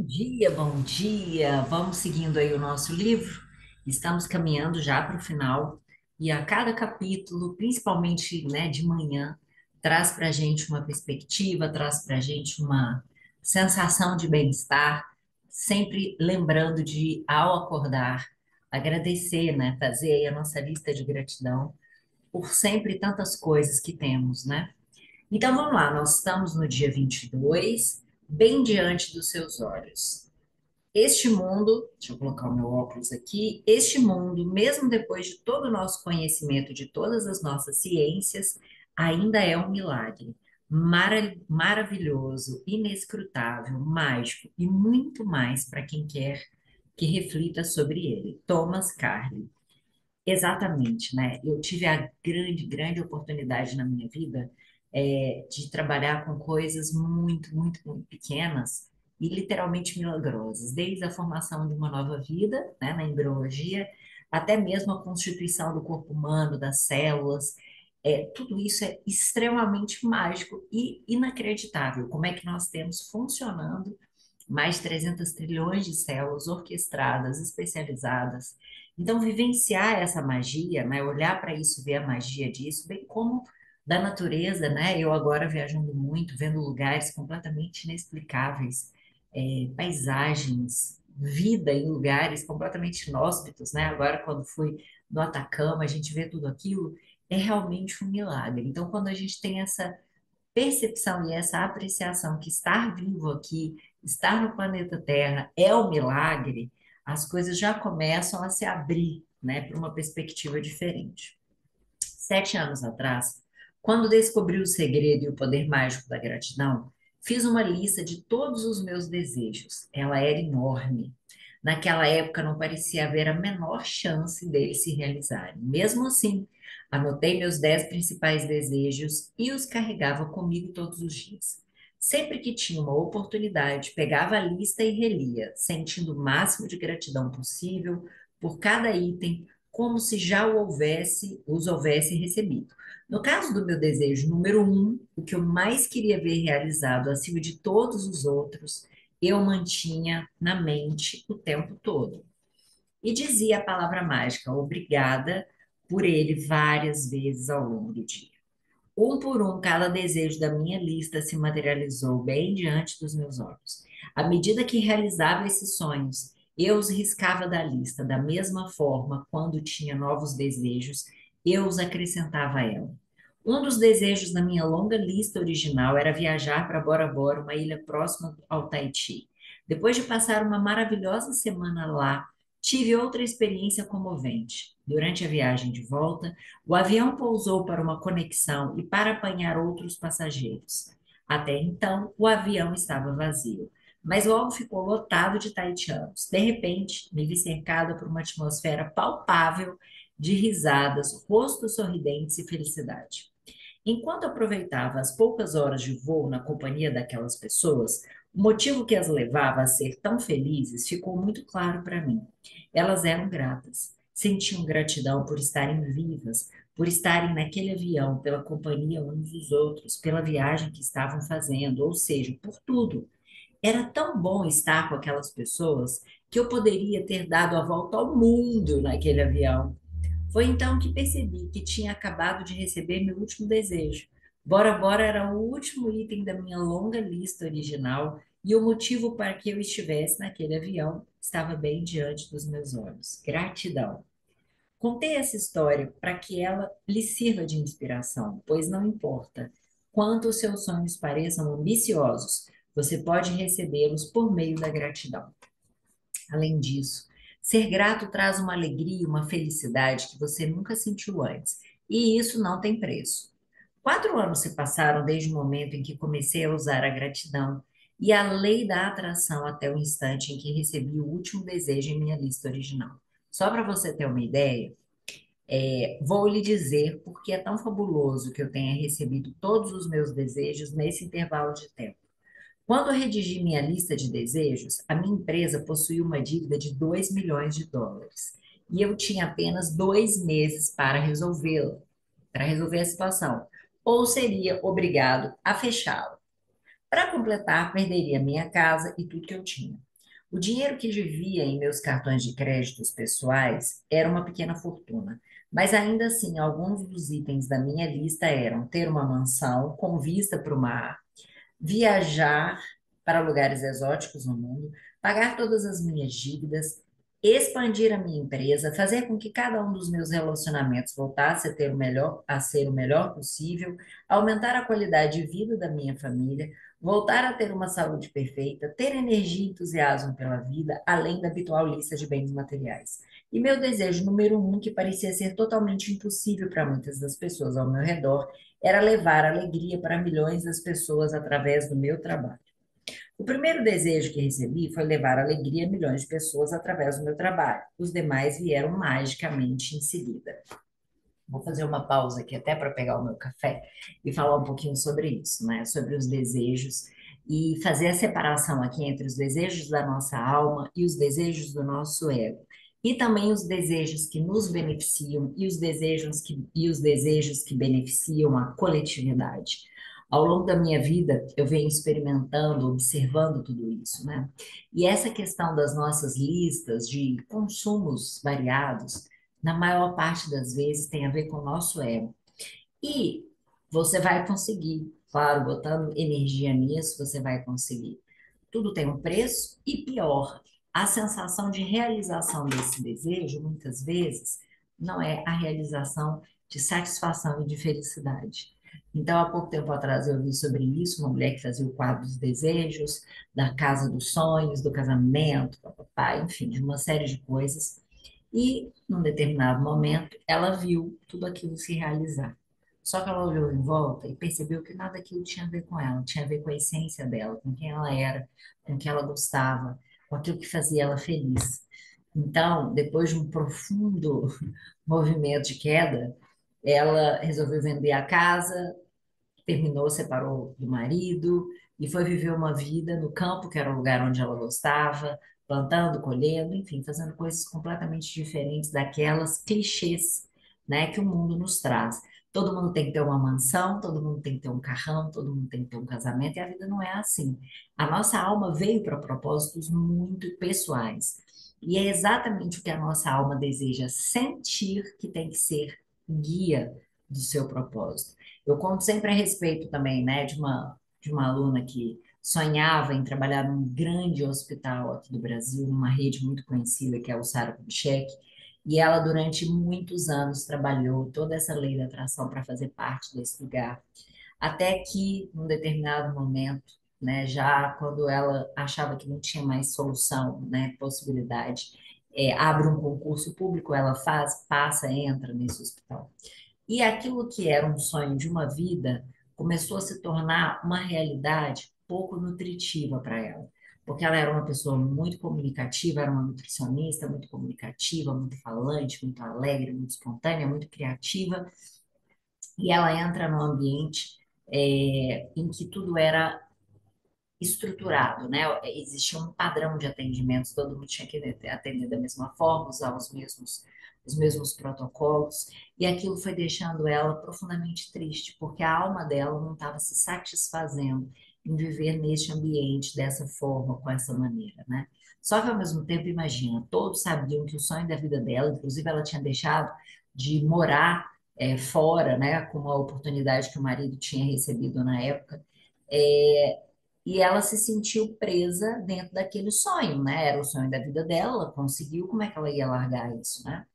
Bom dia, bom dia. Vamos seguindo aí o nosso livro. Estamos caminhando já para o final e a cada capítulo, principalmente, né, de manhã, traz para a gente uma perspectiva, traz para a gente uma sensação de bem-estar, sempre lembrando de, ao acordar, agradecer, né, fazer aí a nossa lista de gratidão por sempre tantas coisas que temos, né? Então vamos lá, nós estamos no dia 22, bem diante dos seus olhos. Este mundo, deixa eu colocar o meu óculos aqui, este mundo, mesmo depois de todo o nosso conhecimento de todas as nossas ciências, ainda é um milagre. Maravilhoso, inescrutável, mágico e muito mais para quem quer que reflita sobre ele. Thomas Carlyle. Exatamente, né? Eu tive a grande oportunidade na minha vida de trabalhar com coisas muito pequenas e literalmente milagrosas, desde a formação de uma nova vida, né, na embriologia, até mesmo a constituição do corpo humano, das células. Tudo isso é extremamente mágico e inacreditável. Como é que nós temos funcionando mais de 300 trilhões de células orquestradas, especializadas. Então, vivenciar essa magia, né, olhar para isso, ver a magia disso, bem como da natureza, né? Eu agora viajando muito, vendo lugares completamente inexplicáveis, paisagens, vida em lugares completamente inóspitos, né? Agora, quando fui no Atacama, a gente vê tudo aquilo, é realmente um milagre. Então, quando a gente tem essa percepção e essa apreciação que estar vivo aqui, estar no planeta Terra é um milagre, as coisas já começam a se abrir, né, para uma perspectiva diferente. 7 anos atrás, quando descobri o segredo e o poder mágico da gratidão, fiz uma lista de todos os meus desejos. Ela era enorme. Naquela época não parecia haver a menor chance deles se realizarem. Mesmo assim, anotei meus 10 principais desejos e os carregava comigo todos os dias. Sempre que tinha uma oportunidade, pegava a lista e relia, sentindo o máximo de gratidão possível por cada item, como se já os houvesse recebido. No caso do meu desejo número um, o que eu mais queria ver realizado acima de todos os outros, eu mantinha na mente o tempo todo. E dizia a palavra mágica, obrigada, por ele várias vezes ao longo do dia. Um por um, cada desejo da minha lista se materializou bem diante dos meus olhos. À medida que realizava esses sonhos, eu os riscava da lista. Da mesma forma, quando tinha novos desejos, eu os acrescentava a ela. Um dos desejos da minha longa lista original era viajar para Bora Bora, uma ilha próxima ao Tahiti. Depois de passar uma maravilhosa semana lá, tive outra experiência comovente. Durante a viagem de volta, o avião pousou para uma conexão e para apanhar outros passageiros. Até então, o avião estava vazio, mas logo ficou lotado de taitianos. De repente, me vi cercada por uma atmosfera palpável de risadas, rostos sorridentes e felicidade. Enquanto aproveitava as poucas horas de voo na companhia daquelas pessoas, o motivo que as levava a ser tão felizes ficou muito claro para mim. Elas eram gratas, sentiam gratidão por estarem vivas, por estarem naquele avião, pela companhia uns dos outros, pela viagem que estavam fazendo, ou seja, por tudo. Era tão bom estar com aquelas pessoas que eu poderia ter dado a volta ao mundo naquele avião. Foi então que percebi que tinha acabado de receber meu último desejo. Bora Bora era o último item da minha longa lista original e o motivo para que eu estivesse naquele avião estava bem diante dos meus olhos. Gratidão. Contei essa história para que ela lhe sirva de inspiração, pois não importa quanto os seus sonhos pareçam ambiciosos, você pode recebê-los por meio da gratidão. Além disso, ser grato traz uma alegria, uma felicidade que você nunca sentiu antes, e isso não tem preço. 4 anos se passaram desde o momento em que comecei a usar a gratidão e a lei da atração até o instante em que recebi o último desejo em minha lista original. Só para você ter uma ideia, vou lhe dizer por que é tão fabuloso que eu tenha recebido todos os meus desejos nesse intervalo de tempo. Quando eu redigi minha lista de desejos, a minha empresa possuía uma dívida de 2 milhões de dólares. E eu tinha apenas 2 meses para resolvê-la, para resolver a situação. Ou seria obrigado a fechá-la. Para completar, perderia minha casa e tudo que eu tinha. O dinheiro que devia em meus cartões de créditos pessoais era uma pequena fortuna, mas ainda assim, alguns dos itens da minha lista eram ter uma mansão com vista para o mar, viajar para lugares exóticos no mundo, pagar todas as minhas dívidas, expandir a minha empresa, fazer com que cada um dos meus relacionamentos voltasse a ter o melhor, a ser o melhor possível, aumentar a qualidade de vida da minha família, voltar a ter uma saúde perfeita, ter energia e entusiasmo pela vida, além da habitual lista de bens materiais. E meu desejo número um, que parecia ser totalmente impossível para muitas das pessoas ao meu redor, era levar alegria para milhões das pessoas através do meu trabalho. O primeiro desejo que recebi foi levar alegria a milhões de pessoas através do meu trabalho. Os demais vieram magicamente em seguida. Vou fazer uma pausa aqui até para pegar o meu café e falar um pouquinho sobre isso, né? Sobre os desejos e fazer a separação aqui entre os desejos da nossa alma e os desejos do nosso ego. E também os desejos que nos beneficiam e os desejos que beneficiam a coletividade. Ao longo da minha vida, eu venho experimentando, observando tudo isso, né? E essa questão das nossas listas de consumos variados na maior parte das vezes tem a ver com o nosso ego. E você vai conseguir, claro, botando energia nisso, você vai conseguir. Tudo tem um preço e pior, a sensação de realização desse desejo, muitas vezes, não é a realização de satisfação e de felicidade. Então, há pouco tempo atrás eu vi sobre isso, uma mulher que fazia o quadro dos desejos, da casa dos sonhos, do casamento, papapá, enfim, de uma série de coisas. E, num determinado momento, ela viu tudo aquilo se realizar. Só que ela olhou em volta e percebeu que nada daquilo tinha a ver com ela, tinha a ver com a essência dela, com quem ela era, com o que ela gostava, com aquilo que fazia ela feliz. Então, depois de um profundo movimento de queda, ela resolveu vender a casa, terminou, separou do marido e foi viver uma vida no campo, que era o lugar onde ela gostava, plantando, colhendo, enfim, fazendo coisas completamente diferentes daquelas clichês, né, que o mundo nos traz. Todo mundo tem que ter uma mansão, todo mundo tem que ter um carrão, todo mundo tem que ter um casamento, e a vida não é assim. A nossa alma veio para propósitos muito pessoais. E é exatamente o que a nossa alma deseja sentir que tem que ser guia do seu propósito. Eu conto sempre a respeito também, né, de uma aluna que sonhava em trabalhar num grande hospital aqui do Brasil, numa rede muito conhecida que é o Sara Kubitschek, e ela durante muitos anos trabalhou toda essa lei da atração para fazer parte desse lugar, até que, num determinado momento, né, já quando ela achava que não tinha mais solução, né, possibilidade, abre um concurso público, ela faz, passa, entra nesse hospital. E aquilo que era um sonho de uma vida começou a se tornar uma realidade pouco nutritiva para ela. Porque ela era uma pessoa muito comunicativa, era uma nutricionista muito comunicativa, muito falante, muito alegre, muito espontânea, muito criativa. E ela entra num ambiente em que tudo era estruturado, né? Existia um padrão de atendimentos, todo mundo tinha que atender da mesma forma, usar os mesmos protocolos, e aquilo foi deixando ela profundamente triste, porque a alma dela não estava se satisfazendo em viver neste ambiente dessa forma, com essa maneira, né? Só que ao mesmo tempo, imagina, todos sabiam que o sonho da vida dela, inclusive ela tinha deixado de morar fora, né, com uma oportunidade que o marido tinha recebido na época, é, e ela se sentiu presa dentro daquele sonho, né? Era o sonho da vida dela, ela conseguiu, como é que ela ia largar isso, né?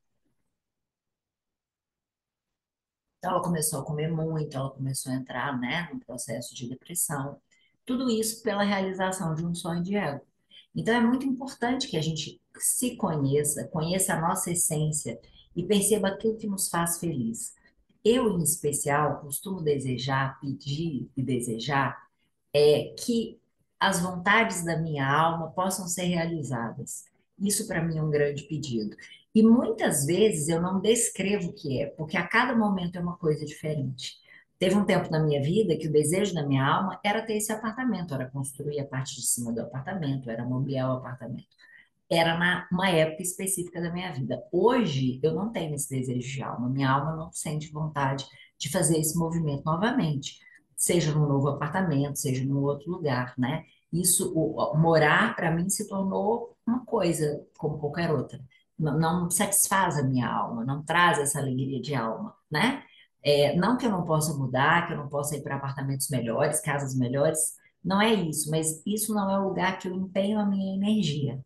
Então ela começou a comer muito, ela começou a entrar, né, num processo de depressão. Tudo isso pela realização de um sonho de ego. Então é muito importante que a gente se conheça, conheça a nossa essência e perceba aquilo que nos faz feliz. Eu, em especial, costumo desejar, pedir e desejar que as vontades da minha alma possam ser realizadas. Isso para mim é um grande pedido. E muitas vezes eu não descrevo o que é, porque a cada momento é uma coisa diferente. Teve um tempo na minha vida que o desejo da minha alma era ter esse apartamento, era construir a parte de cima do apartamento, era mobiliar o apartamento. Era uma época específica da minha vida. Hoje eu não tenho esse desejo de alma, minha alma não sente vontade de fazer esse movimento novamente, seja num novo apartamento, seja num outro lugar, né? Isso, morar para mim se tornou uma coisa como qualquer outra. Não satisfaz a minha alma, não traz essa alegria de alma, né? Não que eu não possa mudar, que eu não possa ir para apartamentos melhores, casas melhores, não é isso, mas isso não é o lugar que eu empenho a minha energia,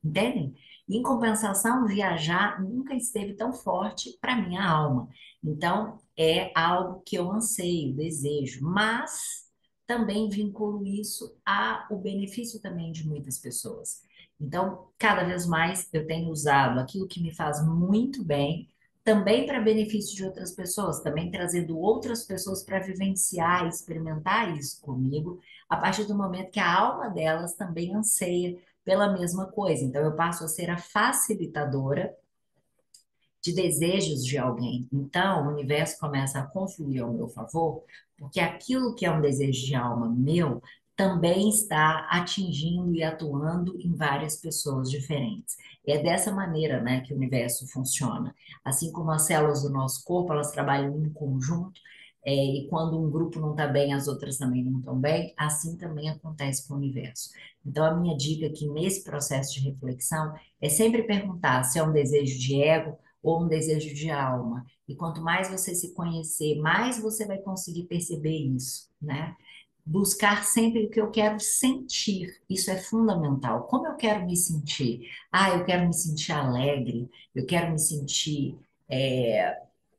entendem? Em compensação, viajar nunca esteve tão forte para minha alma. Então, é algo que eu anseio, desejo, mas também vinculo isso ao benefício também de muitas pessoas. Então, cada vez mais eu tenho usado aquilo que me faz muito bem, também para benefício de outras pessoas, também trazendo outras pessoas para vivenciar e experimentar isso comigo, a partir do momento que a alma delas também anseia pela mesma coisa. Então, eu passo a ser a facilitadora de desejos de alguém. Então, o universo começa a confluir ao meu favor, porque aquilo que é um desejo de alma meu também está atingindo e atuando em várias pessoas diferentes. É dessa maneira, né, que o universo funciona. Assim como as células do nosso corpo, elas trabalham em conjunto, e quando um grupo não está bem, as outras também não estão bem, assim também acontece com o universo. Então, a minha dica aqui nesse processo de reflexão é sempre perguntar se é um desejo de ego ou um desejo de alma. E quanto mais você se conhecer, mais você vai conseguir perceber isso, né? Buscar sempre o que eu quero sentir, isso é fundamental. Como eu quero me sentir? Ah, eu quero me sentir alegre, eu quero me sentir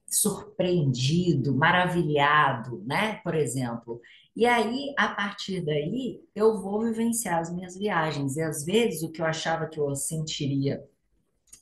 surpreendido, maravilhado, né? Por exemplo. E aí, a partir daí, eu vou vivenciar as minhas viagens. E às vezes, o que eu achava que eu sentiria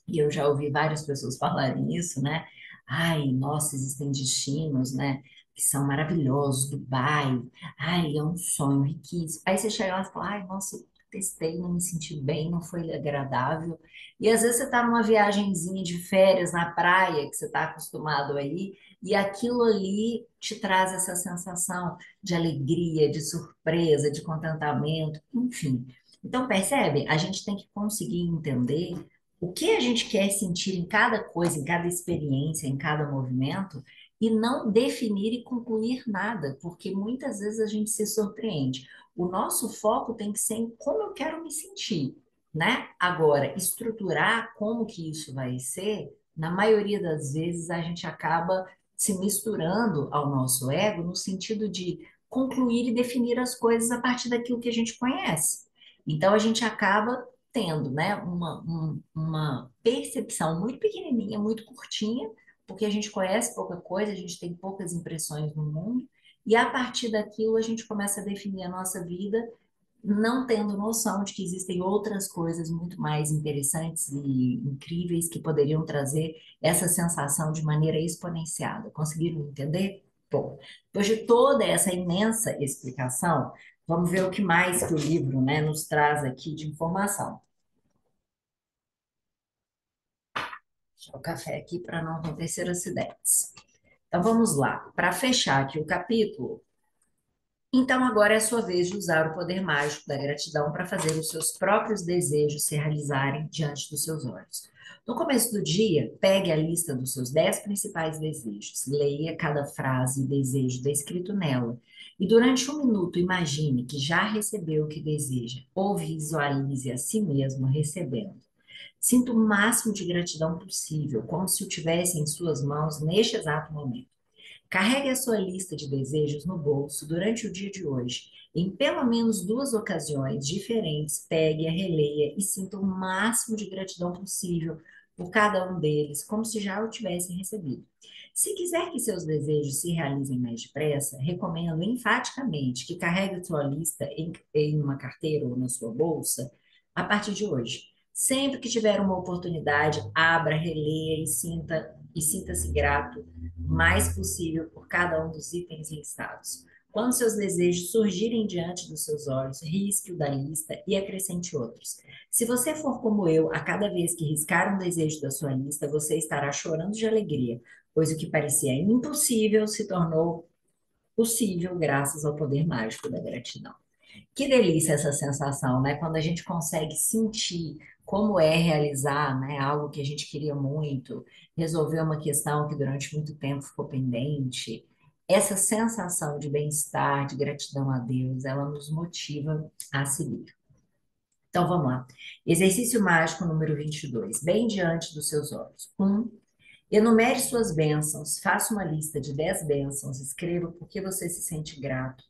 e eu já ouvi várias pessoas falarem isso, né? Ai, nossa, existem destinos, né? Que são maravilhosos, Dubai, ai, é um sonho riquíssimo. Aí você chega lá e fala, ai, nossa, eu testei, não me senti bem, não foi agradável. E às vezes você está numa viagenzinha de férias na praia, que você está acostumado aí, e aquilo ali te traz essa sensação de alegria, de surpresa, de contentamento, enfim. Então, percebe? A gente tem que conseguir entender o que a gente quer sentir em cada coisa, em cada experiência, em cada movimento, e não definir e concluir nada, porque muitas vezes a gente se surpreende. O nosso foco tem que ser em como eu quero me sentir, né? Agora, estruturar como que isso vai ser, na maioria das vezes a gente acaba se misturando ao nosso ego no sentido de concluir e definir as coisas a partir daquilo que a gente conhece. Então a gente acaba tendo, né, uma percepção muito pequenininha, muito curtinha, porque a gente conhece pouca coisa, a gente tem poucas impressões no mundo, e a partir daquilo a gente começa a definir a nossa vida, não tendo noção de que existem outras coisas muito mais interessantes e incríveis que poderiam trazer essa sensação de maneira exponenciada. Conseguiram entender? Bom, depois de toda essa imensa explicação, vamos ver o que mais que o livro, né, nos traz aqui de informação. Deixar o café aqui para não acontecer acidentes. Então vamos lá. Para fechar aqui o capítulo, então agora é a sua vez de usar o poder mágico da gratidão para fazer os seus próprios desejos se realizarem diante dos seus olhos. No começo do dia, pegue a lista dos seus 10 principais desejos, leia cada frase e desejo descrito nela, e durante um minuto imagine que já recebeu o que deseja, ou visualize a si mesmo recebendo. Sinta o máximo de gratidão possível, como se o tivesse em suas mãos neste exato momento. Carregue a sua lista de desejos no bolso durante o dia de hoje. Em pelo menos duas ocasiões diferentes, pegue, a releia e sinta o máximo de gratidão possível por cada um deles, como se já o tivesse recebido. Se quiser que seus desejos se realizem mais depressa, recomendo enfaticamente que carregue sua lista em uma carteira ou na sua bolsa a partir de hoje. Sempre que tiver uma oportunidade, abra, releia e sinta-se grato o mais possível por cada um dos itens listados. Quando seus desejos surgirem diante dos seus olhos, risque-o da lista e acrescente outros. Se você for como eu, a cada vez que riscar um desejo da sua lista, você estará chorando de alegria, pois o que parecia impossível se tornou possível graças ao poder mágico da gratidão. Que delícia essa sensação, né? Quando a gente consegue sentir como é realizar, né, algo que a gente queria muito, resolver uma questão que durante muito tempo ficou pendente. Essa sensação de bem-estar, de gratidão a Deus, ela nos motiva a seguir. Então vamos lá. Exercício mágico número 22. Bem diante dos seus olhos. Enumere suas bênçãos, faça uma lista de 10 bênçãos, escreva por que você se sente grato,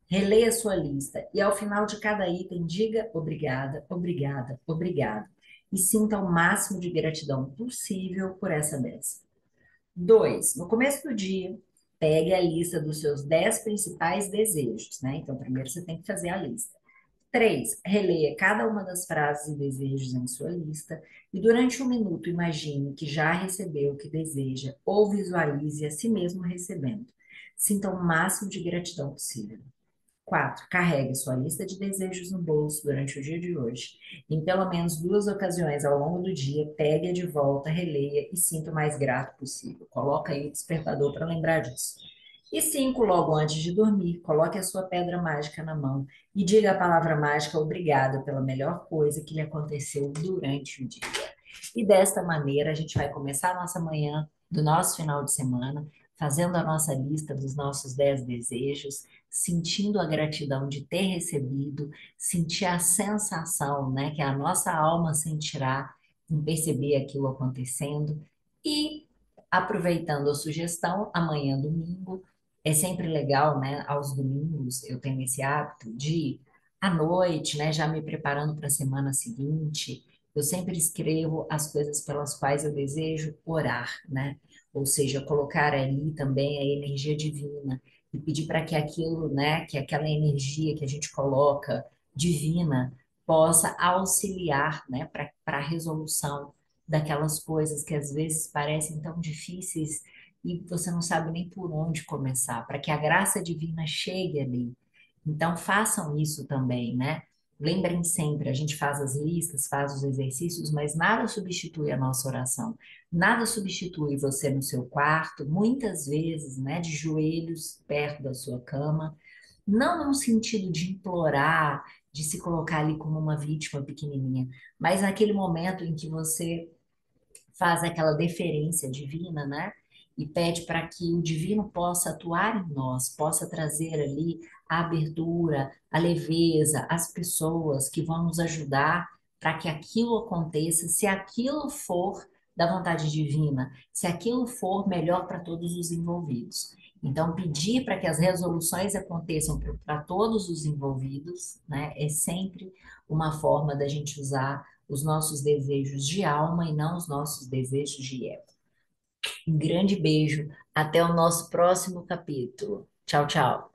releia sua lista e ao final de cada item diga obrigada, obrigada, obrigada e sinta o máximo de gratidão possível por essa bênção. 2. No começo do dia, pegue a lista dos seus 10 principais desejos, né? Então, primeiro você tem que fazer a lista. 3. Releia cada uma das frases e desejos em sua lista e durante um minuto imagine que já recebeu o que deseja ou visualize a si mesmo recebendo. Sinta o máximo de gratidão possível. 4. Carregue sua lista de desejos no bolso durante o dia de hoje. Em pelo menos 2 ocasiões ao longo do dia, pegue-a de volta, releia e sinta o mais grato possível. Coloca aí o despertador para lembrar disso. E 5. Logo antes de dormir, coloque a sua pedra mágica na mão e diga a palavra mágica obrigada pela melhor coisa que lhe aconteceu durante o dia. E desta maneira, a gente vai começar a nossa manhã do nosso final de semana, fazendo a nossa lista dos nossos 10 desejos, sentindo a gratidão de ter recebido, sentir a sensação, né, que a nossa alma sentirá em perceber aquilo acontecendo e aproveitando a sugestão, amanhã domingo, é sempre legal, né, aos domingos eu tenho esse hábito de à noite, né, já me preparando para a semana seguinte, eu sempre escrevo as coisas pelas quais eu desejo orar, né? Ou seja, colocar ali também a energia divina e pedir para que aquilo, né, que aquela energia que a gente coloca divina possa auxiliar, né, para a resolução daquelas coisas que às vezes parecem tão difíceis e você não sabe nem por onde começar, para que a graça divina chegue ali. Então façam isso também, né? Lembrem sempre, a gente faz as listas, faz os exercícios, mas nada substitui a nossa oração. Nada substitui você no seu quarto, muitas vezes, né, de joelhos perto da sua cama, não num sentido de implorar, de se colocar ali como uma vítima pequenininha, mas naquele momento em que você faz aquela deferência divina, né? E pede para que o divino possa atuar em nós, possa trazer ali a abertura, a leveza, as pessoas que vão nos ajudar para que aquilo aconteça, se aquilo for da vontade divina, se aquilo for melhor para todos os envolvidos. Então, pedir para que as resoluções aconteçam para todos os envolvidos, né, é sempre uma forma da gente usar os nossos desejos de alma e não os nossos desejos de ego. Um grande beijo, até o nosso próximo capítulo. Tchau, tchau.